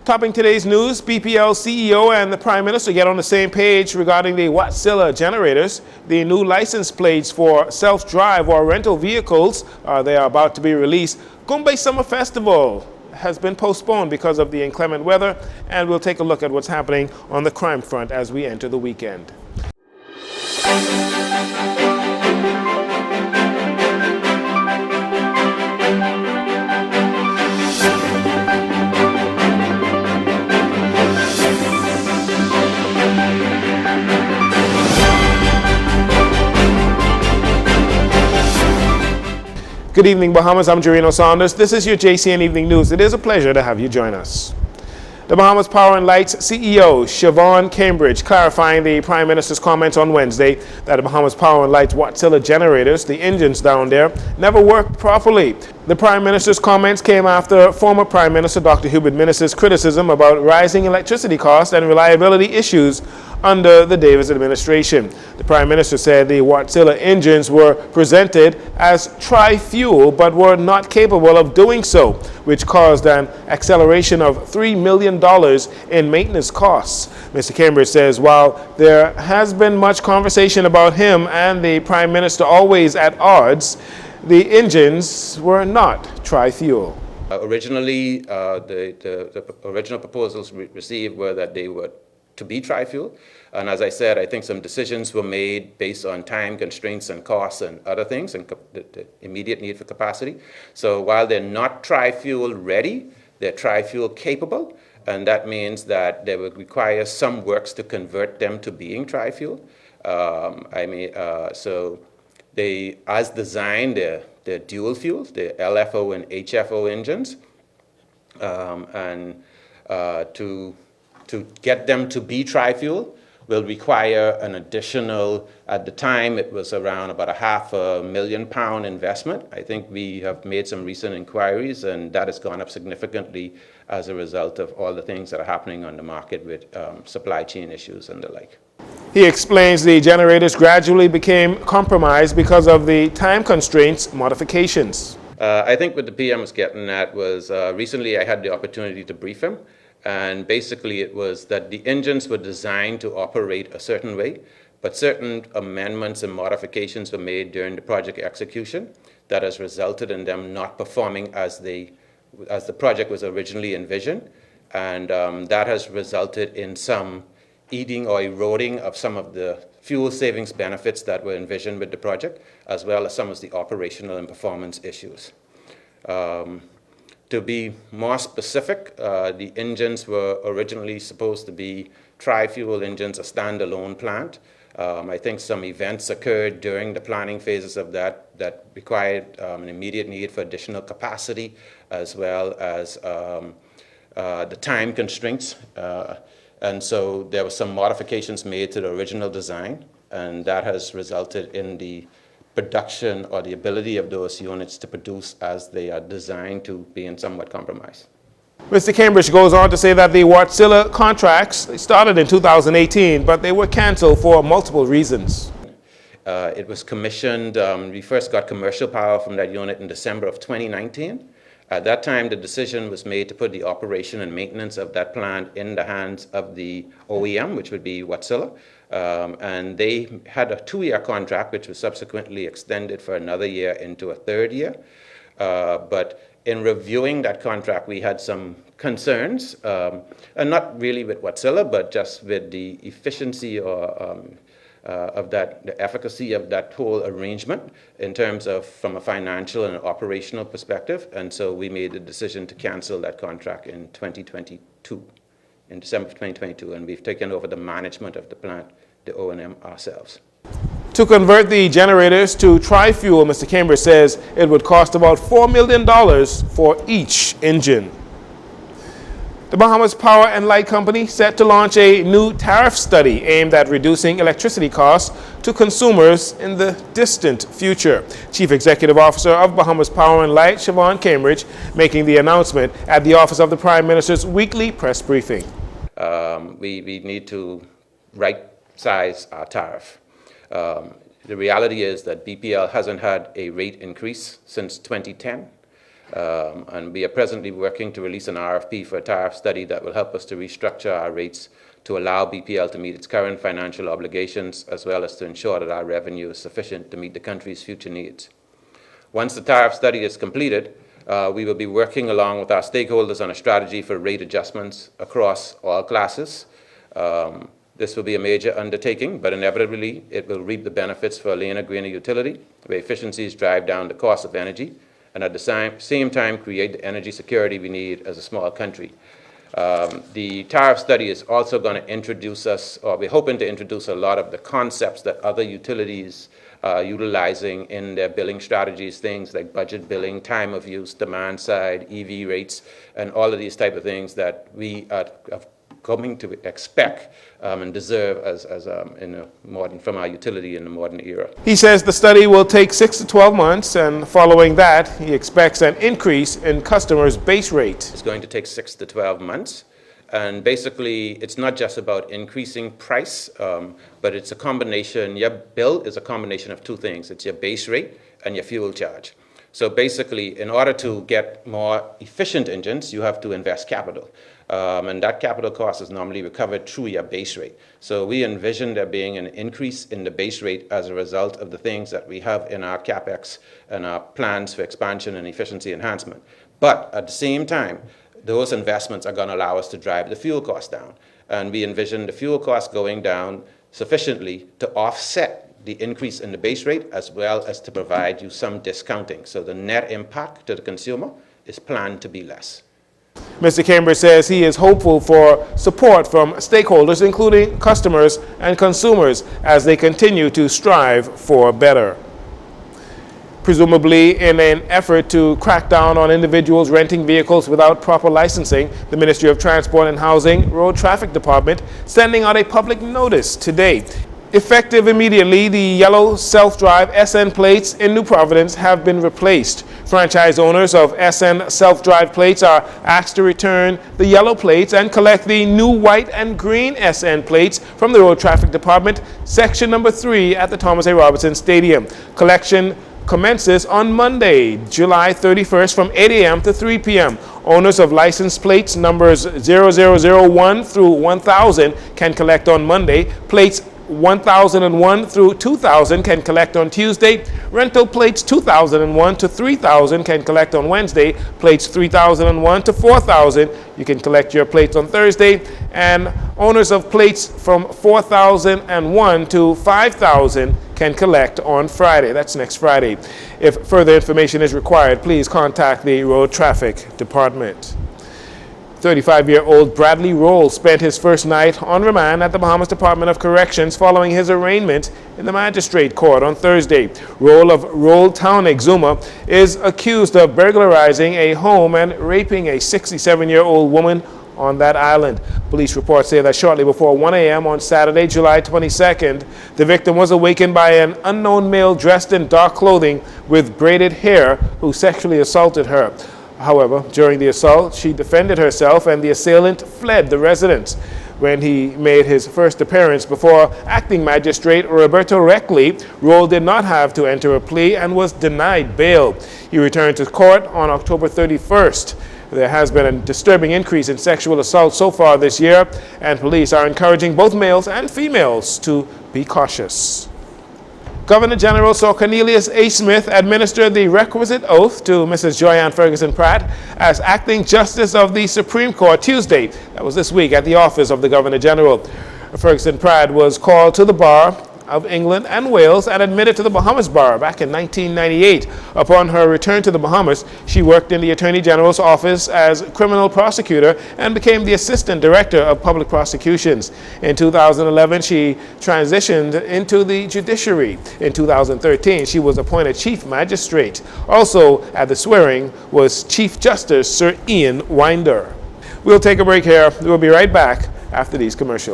Topping today's news, BPL CEO and the Prime Minister get on the same page regarding the Wärtsilä generators. The new license plates for self-drive or rental vehicles they are about to be released. Goombay Summer Festival has been postponed because of the inclement weather, and we'll take a look at what's happening on the crime front as we enter the weekend. Good evening, Bahamas. I'm Jarino Saunders. This is your JCN Evening News. It is a pleasure to have you join us. The Bahamas Power and Light's CEO, Siobhan Cambridge, clarifying the Prime Minister's comments on Wednesday that the Bahamas Power and Light's Wärtsilä generators, the engines down there, never worked properly. The Prime Minister's comments came after former Prime Minister Dr. Hubert Minnis's criticism about rising electricity costs and reliability issues under the Davis administration. The Prime Minister said the Wärtsilä engines were presented as tri-fuel but were not capable of doing so, which caused an acceleration of $3 million in maintenance costs. Mr. Cambridge says while there has been much conversation about him and the Prime Minister always at odds, the engines were not tri-fuel. Originally, the original proposals we received were that they were to be tri-fuel. And as I said, I think some decisions were made based on time constraints and costs and other things and the immediate need for capacity. So while they're not tri-fuel ready, they're tri-fuel capable. And that means that they would require some works to convert them to being tri-fuel. So they, as designed, they're dual fuel, they're LFO and HFO engines. To get them to be tri-fuel will require an additional, at the time it was around about a £500,000 investment. I think we have made some recent inquiries and that has gone up significantly as a result of all the things that are happening on the market with supply chain issues and the like. He explains the generators gradually became compromised because of the time constraints modifications. I think what the PM was getting at was recently I had the opportunity to brief him. And basically it was that the engines were designed to operate a certain way, but certain amendments and modifications were made during the project execution that has resulted in them not performing as the project was originally envisioned. And that has resulted in some eating or eroding of some of the fuel savings benefits that were envisioned with the project, as well as some of the operational and performance issues. To be more specific, the engines were originally supposed to be tri-fuel engines, a standalone plant. I think some events occurred during the planning phases of that required an immediate need for additional capacity, as well as the time constraints. And so there were some modifications made to the original design, and that has resulted in the production or the ability of those units to produce as they are designed to be in somewhat compromised. Mr. Cambridge goes on to say that the Wärtsilä contracts started in 2018, but they were canceled for multiple reasons. It was commissioned, we first got commercial power from that unit in December of 2019. At that time, the decision was made to put the operation and maintenance of that plant in the hands of the OEM, which would be Wärtsilä. And they had a 2-year contract, which was subsequently extended for another year into a 3rd year. But in reviewing that contract, we had some concerns, and not really with Wärtsilä, but just with the efficiency or the efficacy of that whole arrangement in terms of from a financial and operational perspective. And so we made the decision to cancel that contract in 2022. In December of 2022, and we've taken over the management of the plant, the O&M, ourselves. To convert the generators to tri-fuel, Mr. Cambridge says it would cost about $4 million for each engine. The Bahamas Power and Light Company set to launch a new tariff study aimed at reducing electricity costs to consumers in the distant future. Chief Executive Officer of Bahamas Power and Light, Siobhan Cambridge, making the announcement at the office of the Prime Minister's weekly press briefing. We need to right-size our tariff. The reality is that BPL hasn't had a rate increase since 2010. And we are presently working to release an RFP for a tariff study that will help us to restructure our rates to allow BPL to meet its current financial obligations, as well as to ensure that our revenue is sufficient to meet the country's future needs. Once the tariff study is completed, we will be working along with our stakeholders on a strategy for rate adjustments across all classes. This will be a major undertaking, but inevitably it will reap the benefits for a leaner, greener utility, where efficiencies drive down the cost of energy, and at the same time create the energy security we need as a small country. The tariff study is also going to introduce us, or we're hoping to introduce a lot of the concepts that other utilities are utilizing in their billing strategies, things like budget billing, time of use, demand side, EV rates, and all of these type of things that we are coming to expect and deserve from our utility in the modern era. He says the study will take 6 to 12 months, and following that, he expects an increase in customers' base rate. It's going to take 6 to 12 months. And basically, it's not just about increasing price, but it's a combination. Your bill is a combination of two things. It's your base rate and your fuel charge. So basically, in order to get more efficient engines, you have to invest capital. And that capital cost is normally recovered through your base rate. So we envision there being an increase in the base rate as a result of the things that we have in our CapEx and our plans for expansion and efficiency enhancement. But at the same time, those investments are going to allow us to drive the fuel cost down. And we envision the fuel cost going down sufficiently to offset the increase in the base rate, as well as to provide you some discounting. So the net impact to the consumer is planned to be less. Mr. Cambridge says he is hopeful for support from stakeholders, including customers and consumers, as they continue to strive for better. Presumably in an effort to crack down on individuals renting vehicles without proper licensing, the Ministry of Transport and Housing Road Traffic Department sending out a public notice today. Effective immediately, the yellow self-drive SN plates in New Providence have been replaced. Franchise owners of SN self-drive plates are asked to return the yellow plates and collect the new white and green SN plates from the Road Traffic Department, section number 3 at the Thomas A. Robinson Stadium. Collection commences on Monday, July 31st from 8 a.m. to 3 p.m. Owners of license plates numbers 0001 through 1000 can collect on Monday. Plates 1001 through 2000 can collect on Tuesday. Rental plates 2001 to 3000 can collect on Wednesday. Plates 3001 to 4000, you can collect your plates on Thursday. And owners of plates from 4001 to 5000 can collect on Friday. That's next Friday. If further information is required, please contact the Road Traffic Department. 35-year-old Bradley Roll spent his first night on remand at the Bahamas Department of Corrections following his arraignment in the magistrate court on Thursday. Roll of Roll Town, Exuma, is accused of burglarizing a home and raping a 67-year-old woman on that island. Police reports say that shortly before 1 a.m. on Saturday, July 22nd, the victim was awakened by an unknown male dressed in dark clothing with braided hair who sexually assaulted her. However, during the assault, she defended herself and the assailant fled the residence. When he made his first appearance before acting magistrate Roberto Reckley, Roll did not have to enter a plea and was denied bail. He returned to court on October 31st. There has been a disturbing increase in sexual assault so far this year, and police are encouraging both males and females to be cautious. Governor General Sir Cornelius A. Smith administered the requisite oath to Mrs. Joyanne Ferguson Pratt as acting Justice of the Supreme Court Tuesday. That was this week at the office of the Governor General. Ferguson Pratt was called to the bar of England and Wales and admitted to the Bahamas Bar back in 1998. Upon her return to the Bahamas, she worked in the Attorney General's office as criminal prosecutor and became the Assistant Director of Public Prosecutions. In 2011, she transitioned into the judiciary. In 2013, she was appointed Chief Magistrate. Also at the swearing was Chief Justice Sir Ian Winder. We'll take a break here. We'll be right back after these commercials.